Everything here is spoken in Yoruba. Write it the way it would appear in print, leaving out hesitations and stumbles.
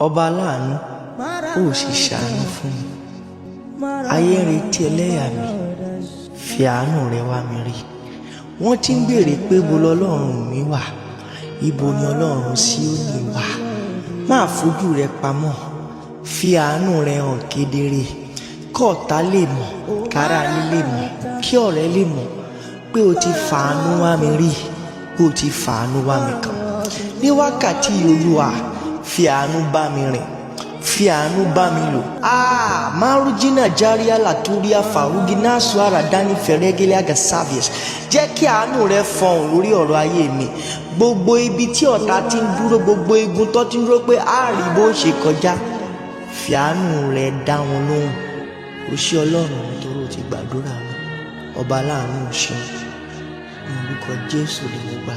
ọba aláàánú ó sì ṣàánú fún mi. Ayé ń retí ẹlẹ́yà mi, fi àánú rẹ wá mi rí. Wọ́n ti ń béèrè pé bo lọ́lọ́run mi wà, ibo ni Ọlọ́run Síónì wà. Má fojú rẹ pamọ́, fi àánú rẹ hàn kedere, kọ́ọ̀tá lè mọ̀, kára ayé lè mọ̀, kí ọ̀rẹ́ lè mọ̀ pé o ti fàánú wá mi rí, o ti fàánú wá mi kàn. Ní wákàtí Olúwa, fi àánú bá mi rìn, fi àánú bá mi lò. Márùjínà járíà làtúríà fàrúgínà suara dání fẹ̀rẹ́gẹ́lẹ́ àgàsáfíẹ̀s. Jẹ́ kí àánú rẹ fọhùn lórí ọ̀rọ̀ ayé mi. Gbogbo ibi tí ọ̀tá ti ń dúró, gbogbo igun tó ti ń dúró pé àárí bó ṣe kọjá, fi àánú rẹ dá wọn lóhùn. O ṣé Ọlọ́run nítorí o ti gbàdúrà mi. Ọba aláàánú ṣeun. Ní orúkọ Jésù ni mo gbà.